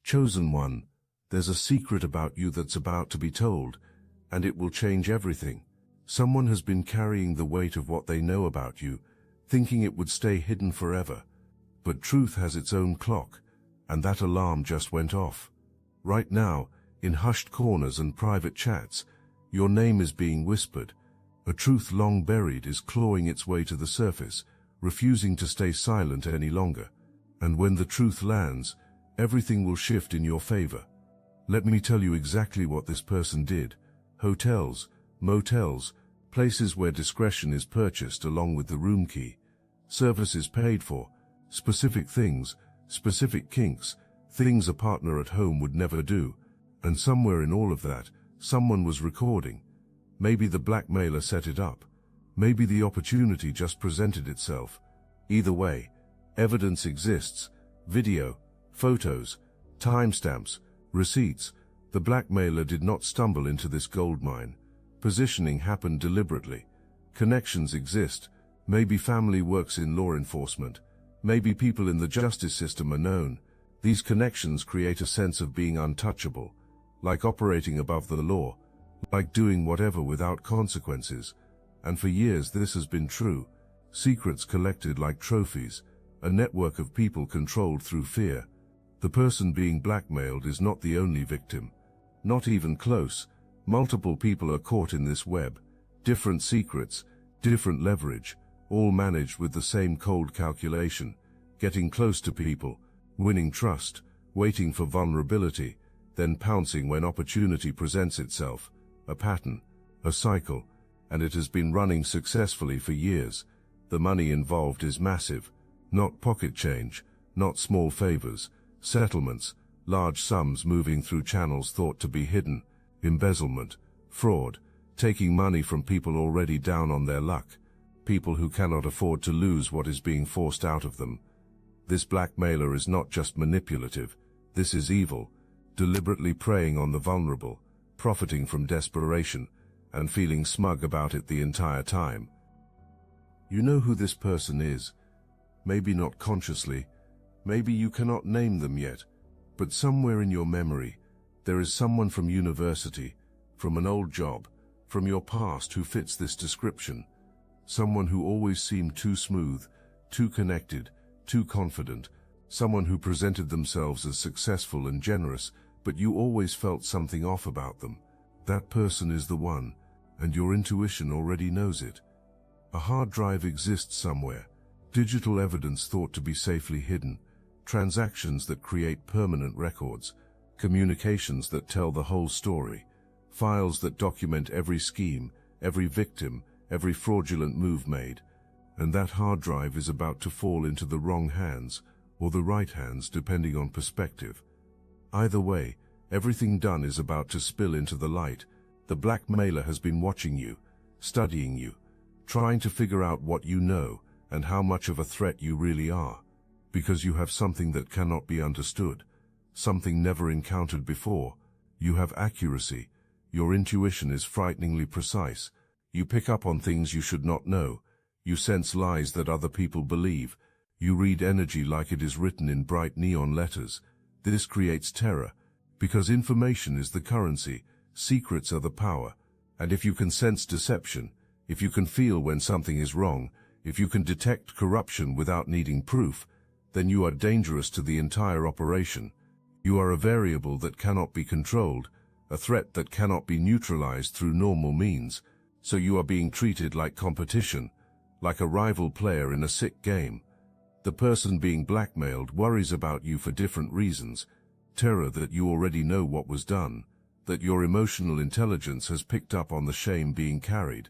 Chosen one, there's a secret about you that's about to be told, and it will change everything. Someone has been carrying the weight of what they know about you, thinking it would stay hidden forever. But truth has its own clock, and that alarm just went off. Right now, in hushed corners and private chats, your name is being whispered. A truth long buried is clawing its way to the surface, refusing to stay silent any longer. And when the truth lands, everything will shift in your favor. Let me tell you exactly what this person did. Hotels, motels, places where discretion is purchased along with the room key. Services paid for, specific things, specific kinks, things a partner at home would never do. And somewhere in all of that, someone was recording. Maybe the blackmailer set it up. Maybe the opportunity just presented itself. Either way, evidence exists. Video, photos, timestamps, receipts. The blackmailer did not stumble into this goldmine. Positioning happened deliberately. Connections exist. Maybe family works in law enforcement. Maybe people in the justice system are known. These connections create a sense of being untouchable, like operating above the law, like doing whatever without consequences. And for years this has been true. Secrets collected like trophies, a network of people controlled through fear. The person being blackmailed is not the only victim. Not even close. Multiple people are caught in this web. Different secrets, different leverage, all managed with the same cold calculation. Getting close to people, winning trust, waiting for vulnerability, then pouncing when opportunity presents itself. A pattern, a cycle, and it has been running successfully for years. The money involved is massive, not pocket change, not small favors, settlements, large sums moving through channels thought to be hidden, embezzlement, fraud, taking money from people already down on their luck, people who cannot afford to lose what is being forced out of them. This blackmailer is not just manipulative, this is evil, deliberately preying on the vulnerable, profiting from desperation, and feeling smug about it the entire time. You know who this person is. Maybe not consciously, maybe you cannot name them yet, but somewhere in your memory, there is someone from university, from an old job, from your past who fits this description. Someone who always seemed too smooth, too connected, too confident, someone who presented themselves as successful and generous, but you always felt something off about them. That person is the one, and your intuition already knows it. A hard drive exists somewhere, digital evidence thought to be safely hidden, transactions that create permanent records, communications that tell the whole story, files that document every scheme, every victim, every fraudulent move made. And that hard drive is about to fall into the wrong hands, or the right hands depending on perspective. Either way, everything done is about to spill into the light. The blackmailer has been watching you, studying you, trying to figure out what you know and how much of a threat you really are, because you have something that cannot be understood, something never encountered before. You have accuracy. Your intuition is frighteningly precise. You pick up on things you should not know. You sense lies that other people believe. You read energy like it is written in bright neon letters. This creates terror, because information is the currency, secrets are the power. And if you can sense deception, if you can feel when something is wrong, if you can detect corruption without needing proof, then you are dangerous to the entire operation. You are a variable that cannot be controlled, a threat that cannot be neutralized through normal means, so you are being treated like competition, like a rival player in a sick game. The person being blackmailed worries about you for different reasons. Terror that you already know what was done, that your emotional intelligence has picked up on the shame being carried,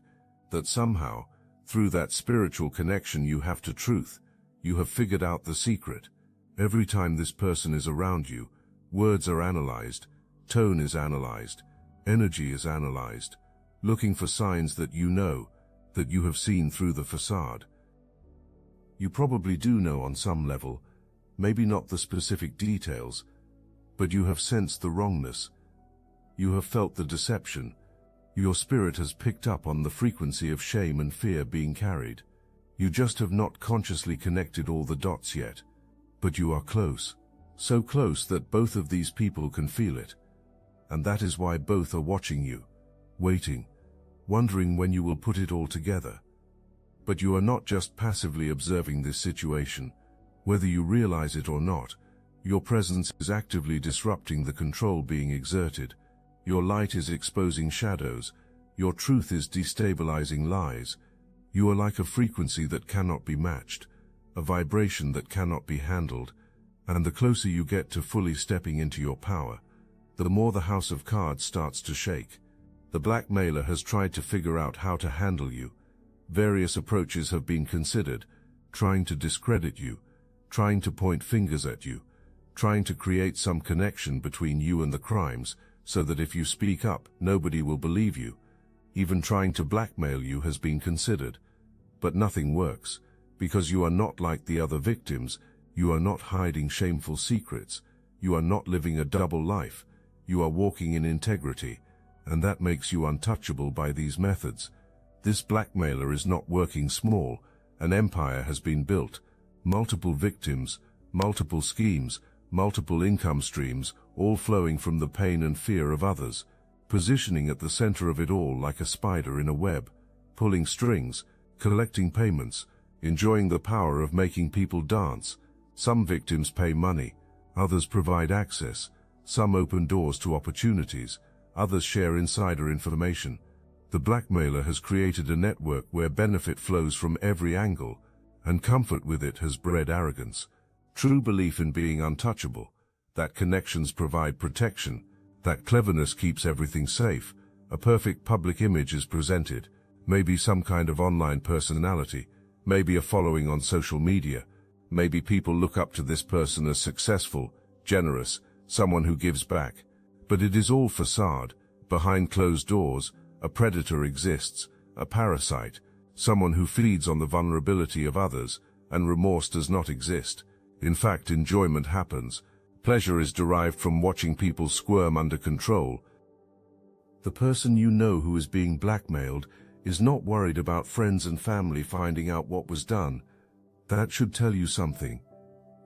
that somehow, through that spiritual connection you have to truth, you have figured out the secret. Every time this person is around you, words are analyzed, tone is analyzed, energy is analyzed, looking for signs that you know, that you have seen through the facade. You probably do know on some level, maybe not the specific details, but you have sensed the wrongness. You have felt the deception. Your spirit has picked up on the frequency of shame and fear being carried. You just have not consciously connected all the dots yet, but you are close. so close that both of these people can feel it. And that is why both are watching you, waiting, wondering when you will put it all together. But you are not just passively observing this situation. Whether you realize it or not, your presence is actively disrupting the control being exerted. Your light is exposing shadows. Your truth is destabilizing lies. You are like a frequency that cannot be matched, a vibration that cannot be handled, and the closer you get to fully stepping into your power, the more the house of cards starts to shake. The blackmailer has tried to figure out how to handle you. Various approaches have been considered, trying to discredit you, trying to point fingers at you, trying to create some connection between you and the crimes, so that if you speak up, nobody will believe you. Even trying to blackmail you has been considered. But nothing works, because you are not like the other victims. You are not hiding shameful secrets. You are not living a double life. You are walking in integrity, and that makes you untouchable by these methods. This blackmailer is not working small. An empire has been built. Multiple victims, multiple schemes, multiple income streams, all flowing from the pain and fear of others, positioning at the center of it all like a spider in a web, pulling strings, collecting payments, enjoying the power of making people dance. Some victims pay money, others provide access, some open doors to opportunities, others share insider information. The blackmailer has created a network where benefit flows from every angle, and comfort with it has bred arrogance. True belief in being untouchable, that connections provide protection, that cleverness keeps everything safe. A perfect public image is presented, maybe some kind of online personality, maybe a following on social media, maybe people look up to this person as successful, generous, someone who gives back. But it is all facade. Behind closed doors, a predator exists, a parasite, someone who feeds on the vulnerability of others, and remorse does not exist. In fact, enjoyment happens. Pleasure is derived from watching people squirm under control. The person you know who is being blackmailed is not worried about friends and family finding out what was done. That should tell you something.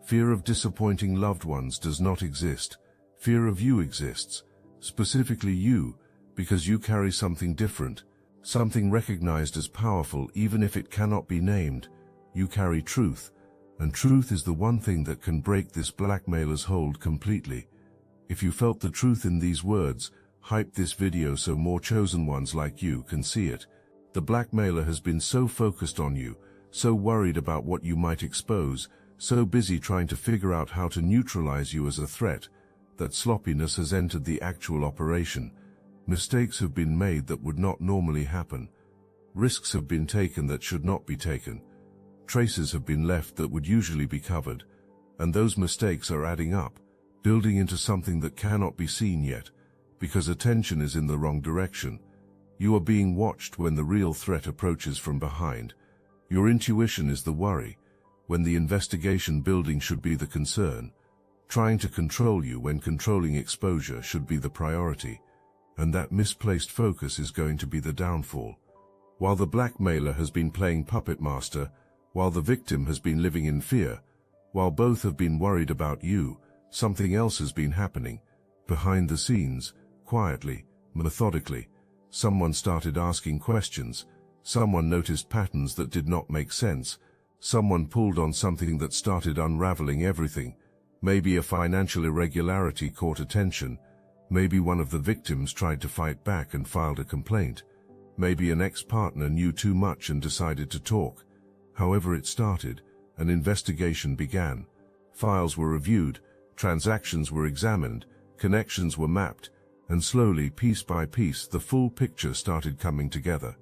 Fear of disappointing loved ones does not exist. Fear of you exists, specifically you, because you carry something different, something recognized as powerful even if it cannot be named. You carry truth. And truth is the one thing that can break this blackmailer's hold completely. If you felt the truth in these words, hype this video so more chosen ones like you can see it. The blackmailer has been so focused on you, so worried about what you might expose, so busy trying to figure out how to neutralize you as a threat, that sloppiness has entered the actual operation. Mistakes have been made that would not normally happen. Risks have been taken that should not be taken. Traces have been left that would usually be covered, and those mistakes are adding up, building into something that cannot be seen yet, because attention is in the wrong direction. You are being watched when the real threat approaches from behind. Your intuition is the worry, when the investigation building should be the concern, trying to control you when controlling exposure should be the priority, and that misplaced focus is going to be the downfall. While the blackmailer has been playing puppet master, while the victim has been living in fear, while both have been worried about you, something else has been happening. Behind the scenes, quietly, methodically, someone started asking questions. Someone noticed patterns that did not make sense. Someone pulled on something that started unraveling everything. Maybe a financial irregularity caught attention. Maybe one of the victims tried to fight back and filed a complaint. Maybe an ex-partner knew too much and decided to talk. However it started, an investigation began. Files were reviewed, transactions were examined, connections were mapped, and slowly, piece by piece, the full picture started coming together.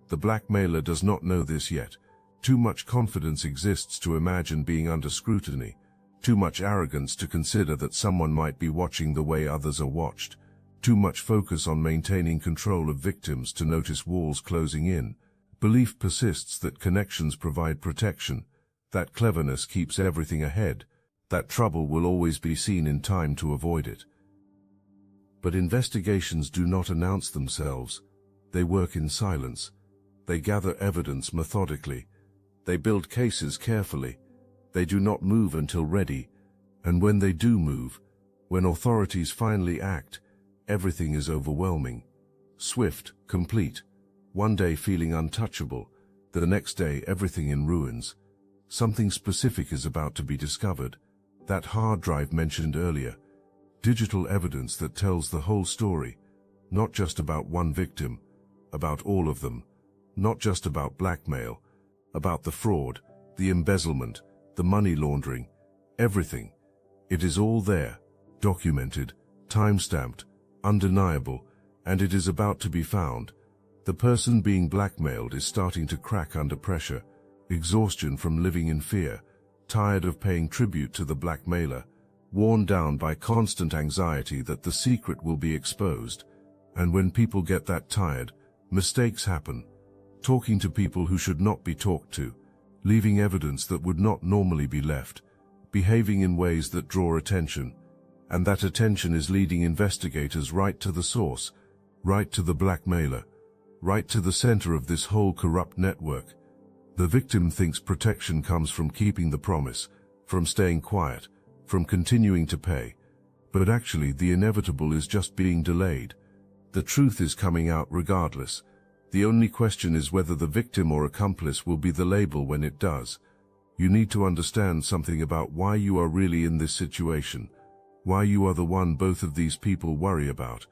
The blackmailer does not know this yet. Too much confidence exists to imagine being under scrutiny. Too much arrogance to consider that someone might be watching the way others are watched. Too much focus on maintaining control of victims to notice walls closing in. Belief persists that connections provide protection, that cleverness keeps everything ahead, that trouble will always be seen in time to avoid it. But investigations do not announce themselves. They work in silence. They gather evidence methodically. They build cases carefully. They do not move until ready. And when they do move, when authorities finally act, everything is overwhelming. Swift, complete. One day feeling untouchable, the next day everything in ruins. Something specific is about to be discovered. That hard drive mentioned earlier. Digital evidence that tells the whole story. Not just about one victim, about all of them. Not just about blackmail, about the fraud, the embezzlement, the money laundering, everything. It is all there, documented, time-stamped, undeniable, and it is about to be found. The person being blackmailed is starting to crack under pressure, exhaustion from living in fear, tired of paying tribute to the blackmailer, worn down by constant anxiety that the secret will be exposed. And when people get that tired, mistakes happen. Talking to people who should not be talked to, leaving evidence that would not normally be left, behaving in ways that draw attention, and that attention is leading investigators right to the source, right to the blackmailer, right to the center of this whole corrupt network. The victim thinks protection comes from keeping the promise, from staying quiet, from continuing to pay. But actually the inevitable is just being delayed. The truth is coming out regardless. The only question is whether the victim or accomplice will be the label when it does. You need to understand something about why you are really in this situation, why you are the one both of these people worry about,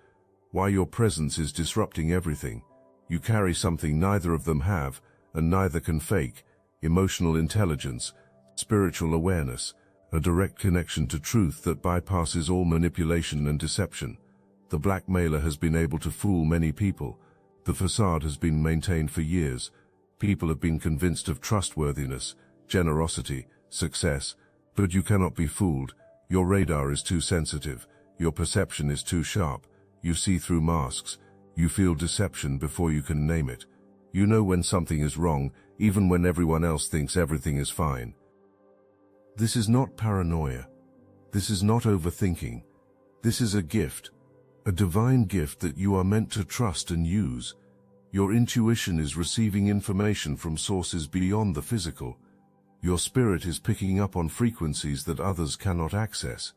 why your presence is disrupting everything. You carry something neither of them have, and neither can fake: emotional intelligence, spiritual awareness, a direct connection to truth that bypasses all manipulation and deception. The blackmailer has been able to fool many people. The facade has been maintained for years. People have been convinced of trustworthiness, generosity, success, but you cannot be fooled. Your radar is too sensitive. Your perception is too sharp. You see through masks. You feel deception before you can name it. You know when something is wrong, even when everyone else thinks everything is fine. This is not paranoia. This is not overthinking. This is a gift. A divine gift that you are meant to trust and use. Your intuition is receiving information from sources beyond the physical. Your spirit is picking up on frequencies that others cannot access.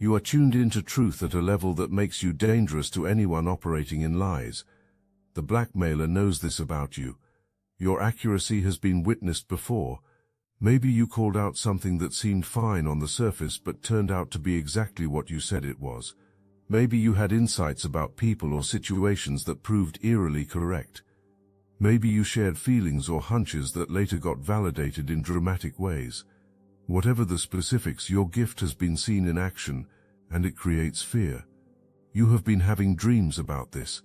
You are tuned into truth at a level that makes you dangerous to anyone operating in lies. The blackmailer knows this about you. Your accuracy has been witnessed before. Maybe you called out something that seemed fine on the surface but turned out to be exactly what you said it was. Maybe you had insights about people or situations that proved eerily correct. Maybe you shared feelings or hunches that later got validated in dramatic ways. Whatever the specifics, your gift has been seen in action, and it creates fear. You have been having dreams about this.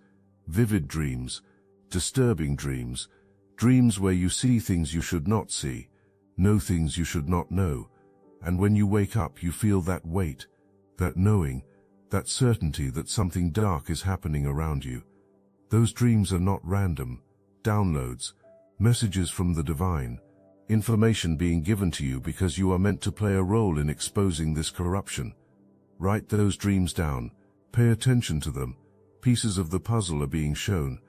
Vivid dreams, disturbing dreams, dreams where you see things you should not see, know things you should not know, and when you wake up you feel that weight, that knowing, that certainty that something dark is happening around you. Those dreams are not random. Downloads, messages from the divine, information being given to you because you are meant to play a role in exposing this corruption. Write those dreams down. Pay attention to them. Pieces of the puzzle are being shown.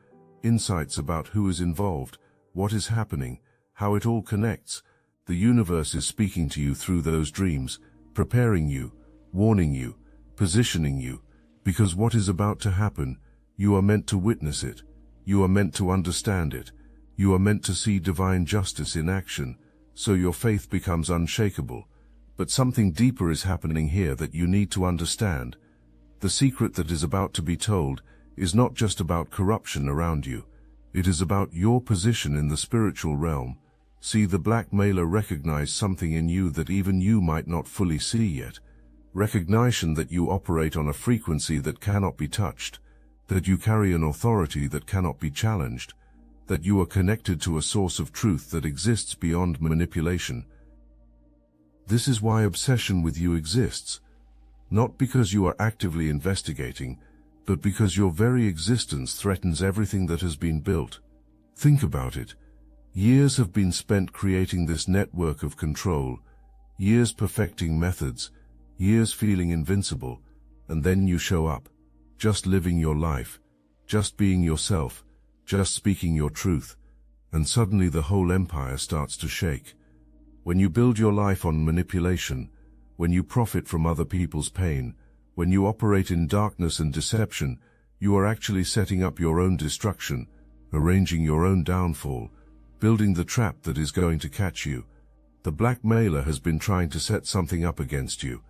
Insights about who is involved, what is happening, how it all connects. The universe is speaking to you through those dreams, preparing you, warning you, positioning you, because what is about to happen, you are meant to witness it. You are meant to understand it. You are meant to see divine justice in action, so your faith becomes unshakable. But something deeper is happening here that you need to understand. The secret that is about to be told is not just about corruption around you. It is about your position in the spiritual realm. See, the blackmailer recognized something in you that even you might not fully see yet. Recognition that you operate on a frequency that cannot be touched, that you carry an authority that cannot be challenged, that you are connected to a source of truth that exists beyond manipulation. This is why obsession with you exists, not because you are actively investigating, but because your very existence threatens everything that has been built. Think about it. Years have been spent creating this network of control, years perfecting methods, years feeling invincible, and then you show up, just living your life, just being yourself, just speaking your truth, and suddenly the whole empire starts to shake. When you build your life on manipulation, when you profit from other people's pain, when you operate in darkness and deception, you are actually setting up your own destruction, arranging your own downfall, building the trap that is going to catch you. The blackmailer has been trying to set something up against you.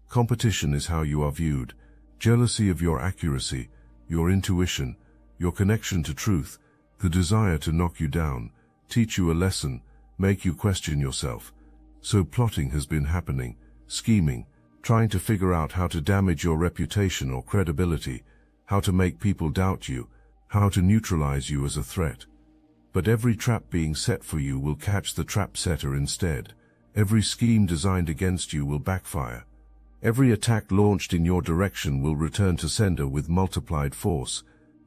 Competition is how you are viewed. Jealousy of your accuracy, your intuition, your connection to truth, the desire to knock you down, teach you a lesson, make you question yourself. So plotting has been happening, scheming, trying to figure out how to damage your reputation or credibility, how to make people doubt you, how to neutralize you as a threat. But every trap being set for you will catch the trap setter instead. Every scheme designed against you will backfire. Every attack launched in your direction will return to sender with multiplied force,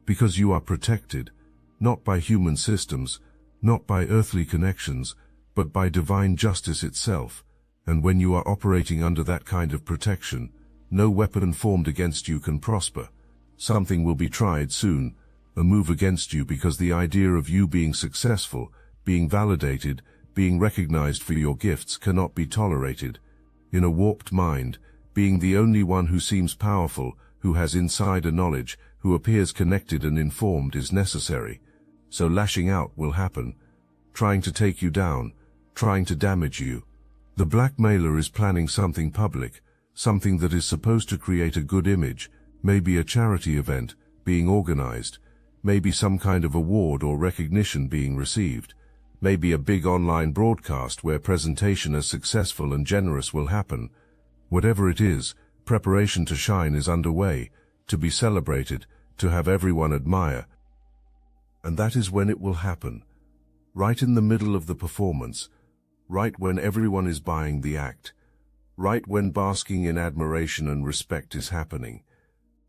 because you are protected, not by human systems, not by earthly connections, but by divine justice itself. And when you are operating under that kind of protection, no weapon formed against you can prosper. Something will be tried soon, a move against you, because the idea of you being successful, being validated, being recognized for your gifts cannot be tolerated. In a warped mind, being the only one who seems powerful, who has insider knowledge, who appears connected and informed is necessary. So lashing out will happen, trying to take you down, trying to damage you. The blackmailer is planning something public, something that is supposed to create a good image, maybe a charity event being organized, maybe some kind of award or recognition being received, maybe a big online broadcast where presentation as successful and generous will happen. Whatever it is, preparation to shine is underway, to be celebrated, to have everyone admire. And that is when it will happen, right in the middle of the performance, right when everyone is buying the act, right when basking in admiration and respect is happening.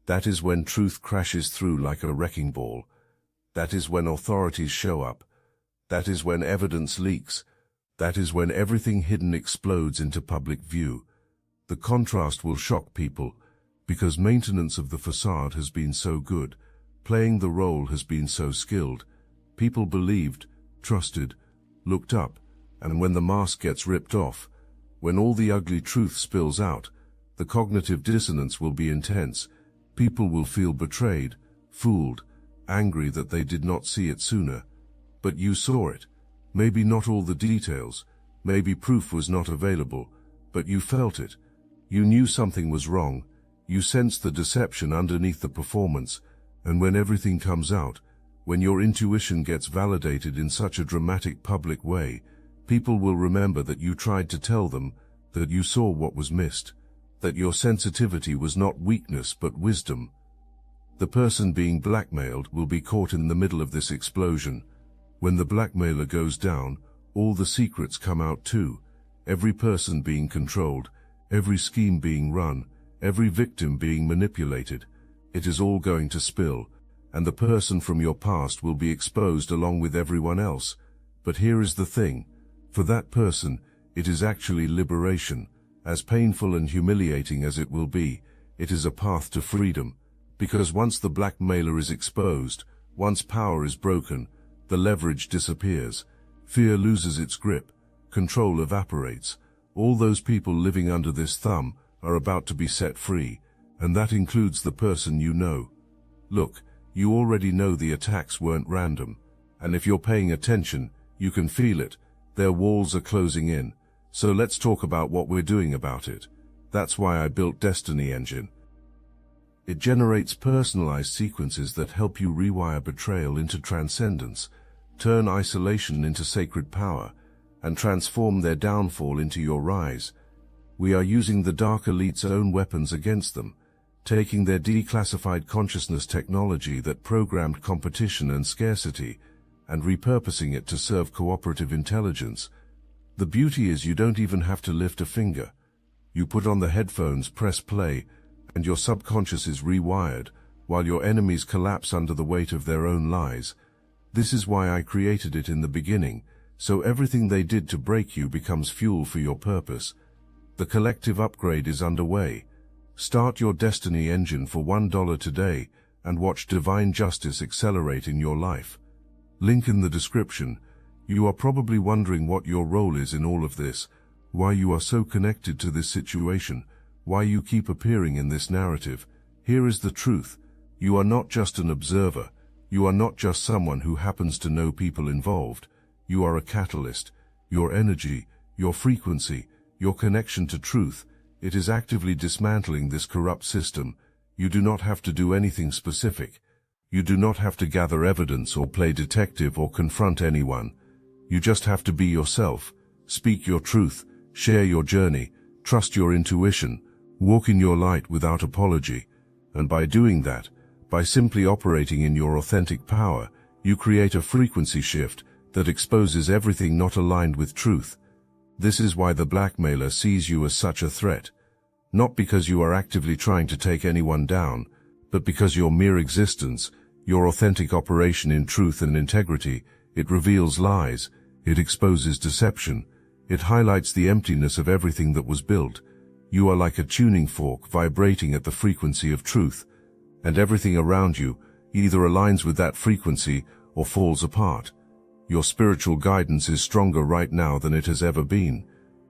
That is when truth crashes through like a wrecking ball. That is when authorities show up. That is when evidence leaks. That is when everything hidden explodes into public view. The contrast will shock people, because maintenance of the facade has been so good, playing the role has been so skilled. People believed, trusted, looked up, and when the mask gets ripped off, when all the ugly truth spills out, the cognitive dissonance will be intense. People will feel betrayed, fooled, angry that they did not see it sooner. But you saw it. Maybe not all the details, maybe proof was not available, but you felt it. You knew something was wrong. You sensed the deception underneath the performance, and when everything comes out, when your intuition gets validated in such a dramatic public way, people will remember that you tried to tell them, that you saw what was missed, that your sensitivity was not weakness but wisdom. The person being blackmailed will be caught in the middle of this explosion. When the blackmailer goes down, all the secrets come out too. Every person being controlled, every scheme being run, every victim being manipulated. It is all going to spill, and the person from your past will be exposed along with everyone else. But here is the thing. For that person, it is actually liberation. As painful and humiliating as it will be, it is a path to freedom. Because once the blackmailer is exposed, once power is broken, the leverage disappears. Fear loses its grip. Control evaporates. All those people living under this thumb are about to be set free, and that includes the person you know. Look, you already know the attacks weren't random, and if you're paying attention, you can feel it. Their walls are closing in. So let's talk about what we're doing about it. That's why I built Destiny Engine. It generates personalized sequences that help you rewire betrayal into transcendence, turn isolation into sacred power, and transform their downfall into your rise. We are using the Dark Elite's own weapons against them, taking their declassified consciousness technology that programmed competition and scarcity, and repurposing it to serve cooperative intelligence. The beauty is you don't even have to lift a finger. You put on the headphones, press play, and your subconscious is rewired, while your enemies collapse under the weight of their own lies. This is why I created it in the beginning, so everything they did to break you becomes fuel for your purpose. The collective upgrade is underway. Start your Destiny Engine for $1 today and watch divine justice accelerate in your life. Link in the description. You are probably wondering what your role is in all of this. why you are so connected to this situation, why you keep appearing in this narrative. Here is the truth. You are not just an observer. You are not just someone who happens to know people involved. You are a catalyst. Your energy, your frequency, your connection to truth, it is actively dismantling this corrupt system. You do not have to do anything specific. You do not have to gather evidence or play detective or confront anyone. You just have to be yourself, speak your truth, share your journey, trust your intuition, walk in your light without apology. And by doing that, by simply operating in your authentic power, you create a frequency shift that exposes everything not aligned with truth. This is why the blackmailer sees you as such a threat. Not because you are actively trying to take anyone down, but because your mere existence, your authentic operation in truth and integrity, it reveals lies, it exposes deception, it highlights the emptiness of everything that was built. You are like a tuning fork vibrating at the frequency of truth, and everything around you either aligns with that frequency or falls apart. Your spiritual guidance is stronger right now than it has ever been.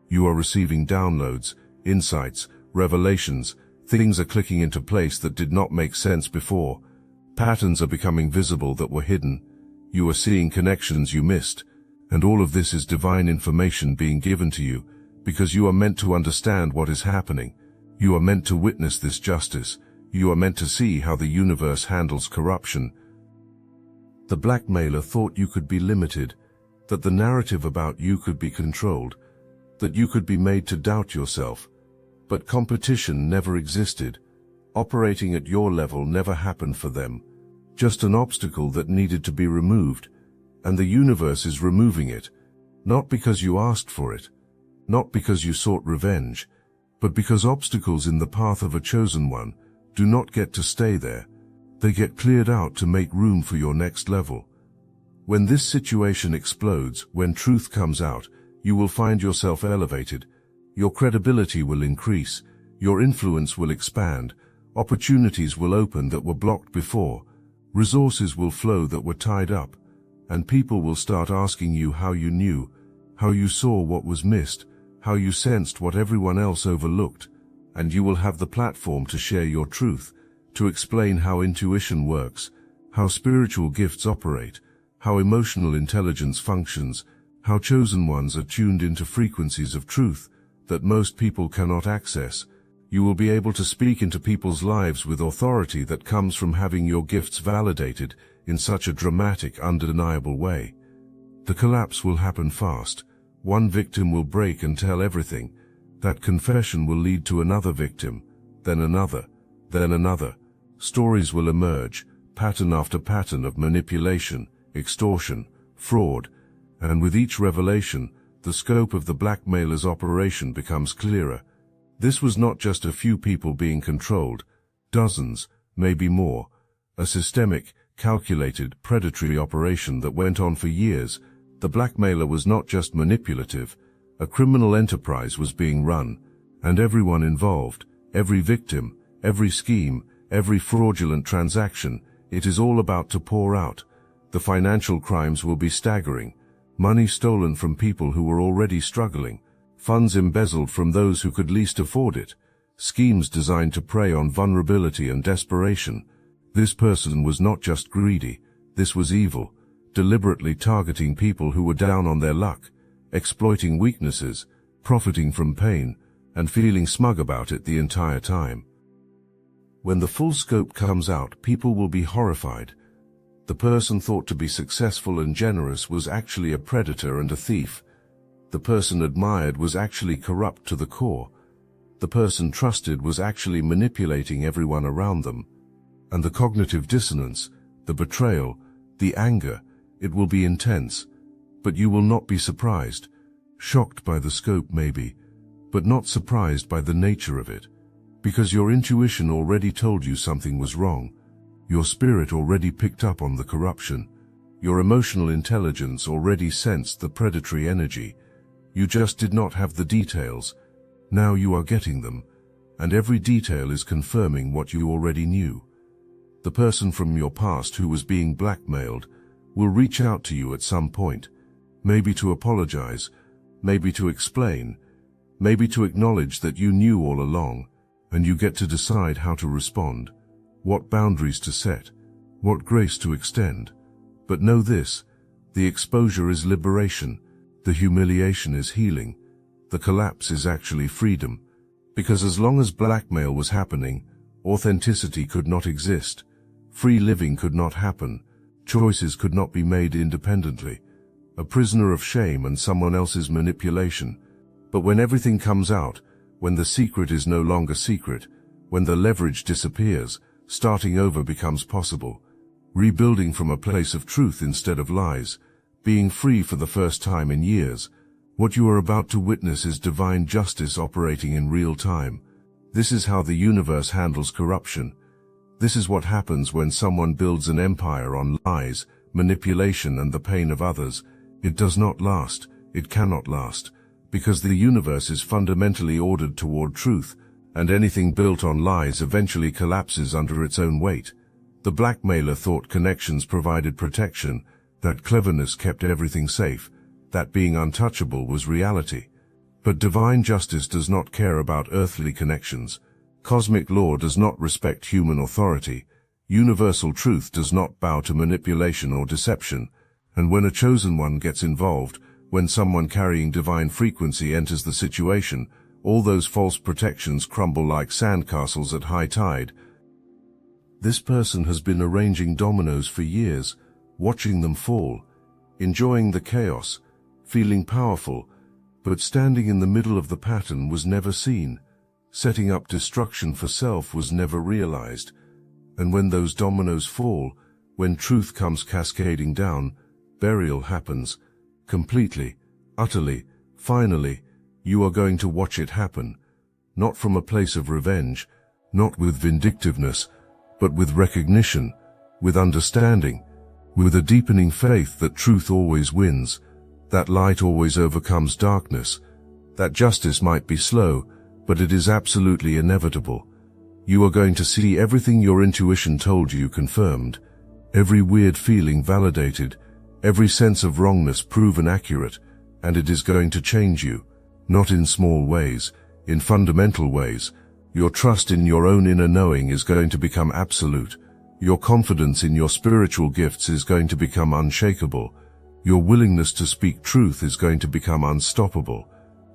You are receiving downloads, insights, revelations. Things are clicking into place that did not make sense before. Patterns are becoming visible that were hidden. You are seeing connections you missed. And all of this is divine information being given to you, because you are meant to understand what is happening. You are meant to witness this justice. You are meant to see how the universe handles corruption. The blackmailer thought you could be limited, that the narrative about you could be controlled, that you could be made to doubt yourself. But competition never existed. Operating at your level never happened for them. Just an obstacle that needed to be removed. And the universe is removing it, not because you asked for it, not because you sought revenge, but because obstacles in the path of a chosen one do not get to stay there. They get cleared out to make room for your next level. When this situation explodes, when truth comes out, you will find yourself elevated. Your credibility will increase, your influence will expand, opportunities will open that were blocked before, resources will flow that were tied up, and people will start asking you how you knew, how you saw what was missed, how you sensed what everyone else overlooked, and you will have the platform to share your truth, to explain how intuition works, how spiritual gifts operate, how emotional intelligence functions, how chosen ones are tuned into frequencies of truth that most people cannot access. You will be able to speak into people's lives with authority that comes from having your gifts validated in such a dramatic, undeniable way. The collapse will happen fast. One victim will break and tell everything. That confession will lead to another victim, then another, then another. Stories will emerge, pattern after pattern of manipulation, extortion, fraud, and with each revelation, the scope of the blackmailer's operation becomes clearer. This was not just a few people being controlled, dozens, maybe more. A systemic, calculated, predatory operation that went on for years. The blackmailer was not just manipulative. A criminal enterprise was being run, and everyone involved, every victim, every scheme, every fraudulent transaction, it is all about to pour out. The financial crimes will be staggering. Money stolen from people who were already struggling, funds embezzled from those who could least afford it, schemes designed to prey on vulnerability and desperation. This person was not just greedy, this was evil, deliberately targeting people who were down on their luck, exploiting weaknesses, profiting from pain, and feeling smug about it the entire time. When the full scope comes out, people will be horrified. The person thought to be successful and generous was actually a predator and a thief. The person admired was actually corrupt to the core. The person trusted was actually manipulating everyone around them. And the cognitive dissonance, the betrayal, the anger, it will be intense. But you will not be surprised. Shocked by the scope maybe, but not surprised by the nature of it. Because your intuition already told you something was wrong. Your spirit already picked up on the corruption. Your emotional intelligence already sensed the predatory energy. You just did not have the details. Now you are getting them, and every detail is confirming what you already knew. The person from your past who was being blackmailed will reach out to you at some point, maybe to apologize, maybe to explain, maybe to acknowledge that you knew all along, and you get to decide how to respond, what boundaries to set, what grace to extend. But know this, the exposure is liberation, the humiliation is healing, the collapse is actually freedom. Because as long as blackmail was happening, authenticity could not exist, free living could not happen, choices could not be made independently, a prisoner of shame and someone else's manipulation. But when everything comes out, when the secret is no longer secret, when the leverage disappears, starting over becomes possible. Rebuilding from a place of truth instead of lies, being free for the first time in years. What you are about to witness is divine justice operating in real time. This is how the universe handles corruption. This is what happens when someone builds an empire on lies, manipulation, and the pain of others. It does not last, it cannot last, because the universe is fundamentally ordered toward truth, and anything built on lies eventually collapses under its own weight. The blackmailer thought connections provided protection, that cleverness kept everything safe, that being untouchable was reality. But divine justice does not care about earthly connections. Cosmic law does not respect human authority. Universal truth does not bow to manipulation or deception. And when a chosen one gets involved, when someone carrying divine frequency enters the situation, all those false protections crumble like sandcastles at high tide. This person has been arranging dominoes for years, watching them fall, enjoying the chaos, feeling powerful, but standing in the middle of the pattern was never seen. Setting up destruction for self was never realized. And when those dominoes fall, when truth comes cascading down, burial happens, completely, utterly, finally. You are going to watch it happen, not from a place of revenge, not with vindictiveness, but with recognition, with understanding, with a deepening faith that truth always wins, that light always overcomes darkness, that justice might be slow, but it is absolutely inevitable. You are going to see everything your intuition told you confirmed, every weird feeling validated, every sense of wrongness proven accurate, and it is going to change you, not in small ways, in fundamental ways. Your trust in your own inner knowing is going to become absolute. Your confidence in your spiritual gifts is going to become unshakable. Your willingness to speak truth is going to become unstoppable,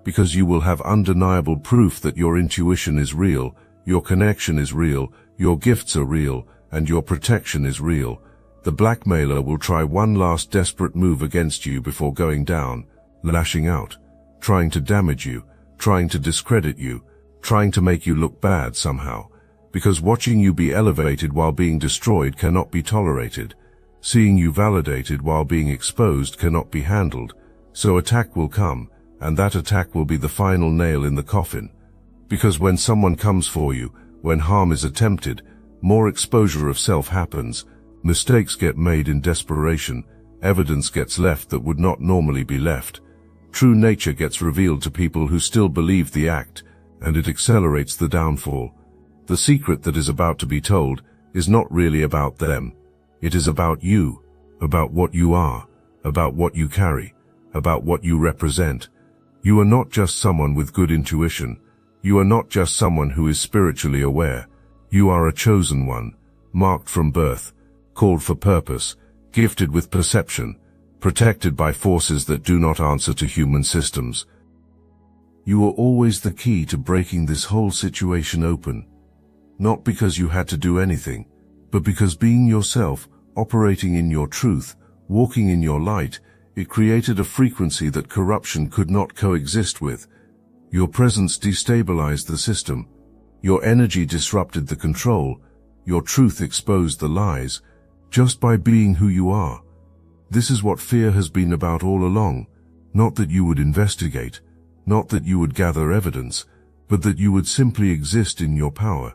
because you will have undeniable proof that your intuition is real, your connection is real, your gifts are real, and your protection is real. The blackmailer will try one last desperate move against you before going down, lashing out, trying to damage you, trying to discredit you, trying to make you look bad somehow, because watching you be elevated while being destroyed cannot be tolerated. Seeing you validated while being exposed cannot be handled. So attack will come, and that attack will be the final nail in the coffin. Because when someone comes for you, when harm is attempted, more exposure of self happens, mistakes get made in desperation, evidence gets left that would not normally be left. True nature gets revealed to people who still believe the act, and it accelerates the downfall. The secret that is about to be told is not really about them. It is about you, about what you are, about what you carry, about what you represent. You are not just someone with good intuition. You are not just someone who is spiritually aware. You are a chosen one, marked from birth, called for purpose, gifted with perception, protected by forces that do not answer to human systems. You are always the key to breaking this whole situation open. Not because you had to do anything, but because being yourself, operating in your truth, walking in your light, it created a frequency that corruption could not coexist with. Your presence destabilized the system. Your energy disrupted the control. Your truth exposed the lies, just by being who you are. This is what fear has been about all along. Not that you would investigate, not that you would gather evidence, but that you would simply exist in your power,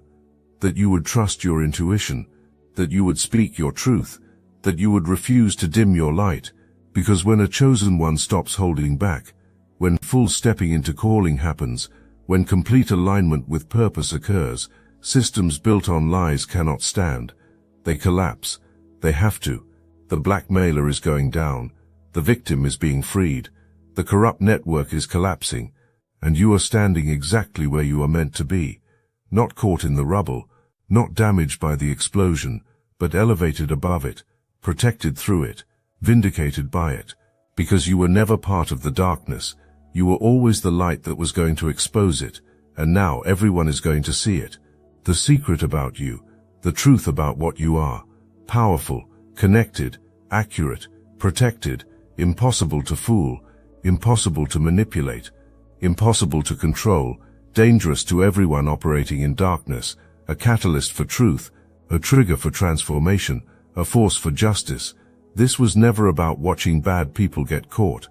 that you would trust your intuition, that you would speak your truth, that you would refuse to dim your light, because when a chosen one stops holding back, when full stepping into calling happens, when complete alignment with purpose occurs, systems built on lies cannot stand. They collapse. They have to. The blackmailer is going down. The victim is being freed. The corrupt network is collapsing. and you are standing exactly where you are meant to be, not caught in the rubble, not damaged by the explosion, but elevated above it, protected through it, vindicated by it, because you were never part of the darkness. You were always the light that was going to expose it, and now everyone is going to see it. The secret about you, the truth about what you are, powerful, connected, accurate, protected, impossible to fool, impossible to manipulate, impossible to control, dangerous to everyone operating in darkness, a catalyst for truth, a trigger for transformation, a force for justice. This was never about watching bad people get caught.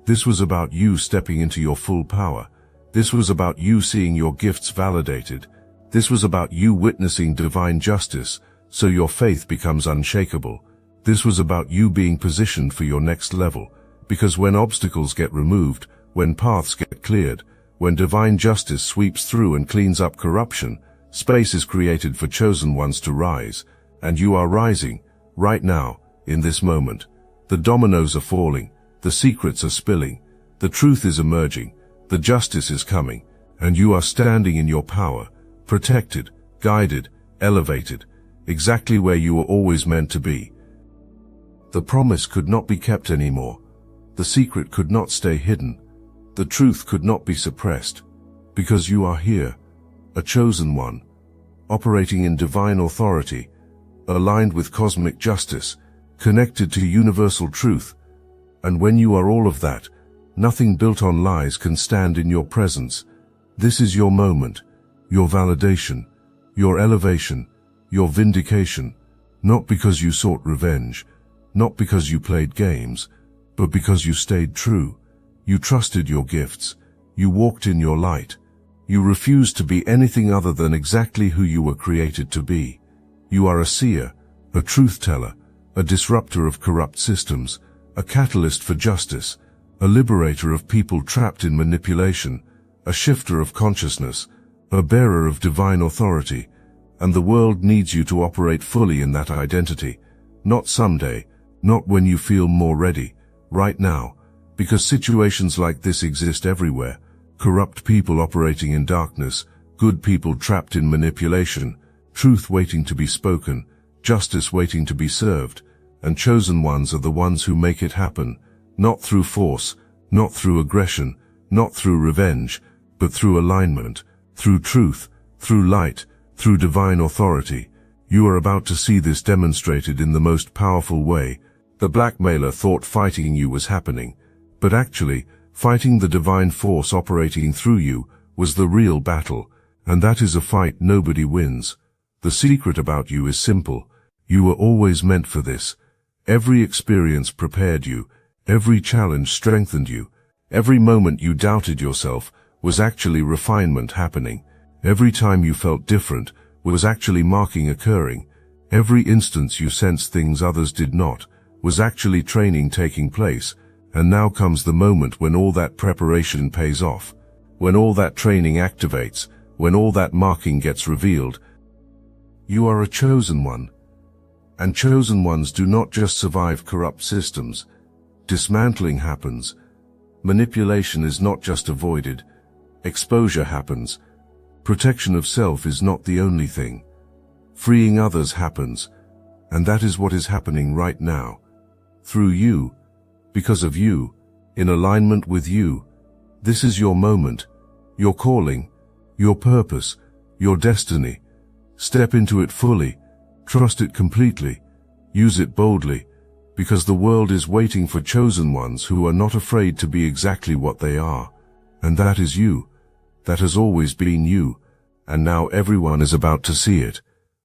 This was about you stepping into your full power. This was about you seeing your gifts validated. This was about you witnessing divine justice, so your faith becomes unshakable. This was about you being positioned for your next level, because when obstacles get removed, when paths get cleared, when divine justice sweeps through and cleans up corruption, space is created for chosen ones to rise, and you are rising, right now, in this moment. The dominoes are falling, the secrets are spilling, the truth is emerging, the justice is coming, and you are standing in your power, protected, guided, elevated, exactly where you were always meant to be. The promise could not be kept anymore. The secret could not stay hidden. The truth could not be suppressed, because you are here, a chosen one, operating in divine authority, aligned with cosmic justice, connected to universal truth. And when you are all of that, nothing built on lies can stand in your presence. This is your moment, your validation, your elevation, your vindication, not because you sought revenge, not because you played games, but because you stayed true. You trusted your gifts. You walked in your light. You refused to be anything other than exactly who you were created to be. You are a seer, a truth teller, a disruptor of corrupt systems, a catalyst for justice, a liberator of people trapped in manipulation, a shifter of consciousness, a bearer of divine authority, and the world needs you to operate fully in that identity, not someday, not when you feel more ready, right now, because situations like this exist everywhere. Corrupt people operating in darkness, good people trapped in manipulation, truth waiting to be spoken, justice waiting to be served, and chosen ones are the ones who make it happen, not through force, not through aggression, not through revenge, but through alignment, through truth, through light, through divine authority. You are about to see this demonstrated in the most powerful way. The blackmailer thought fighting you was happening, but actually, fighting the divine force operating through you was the real battle, and that is a fight nobody wins. The secret about you is simple. You were always meant for this. Every experience prepared you. Every challenge strengthened you. Every moment you doubted yourself was actually refinement happening. Every time you felt different was actually marking occurring. Every instance you sensed things others did not was actually training taking place. And now comes the moment when all that preparation pays off, when all that training activates, when all that marking gets revealed. You are a chosen one. And chosen ones do not just survive corrupt systems. Dismantling happens. Manipulation is not just avoided. Exposure happens. Protection of self is not the only thing. Freeing others happens. And that is what is happening right now. Through you. Because of you, in alignment with you. This is your moment, your calling, your purpose, your destiny. Step into it fully, trust it completely, use it boldly, because the world is waiting for chosen ones who are not afraid to be exactly what they are. And that is you. That has always been you, and now everyone is about to see it.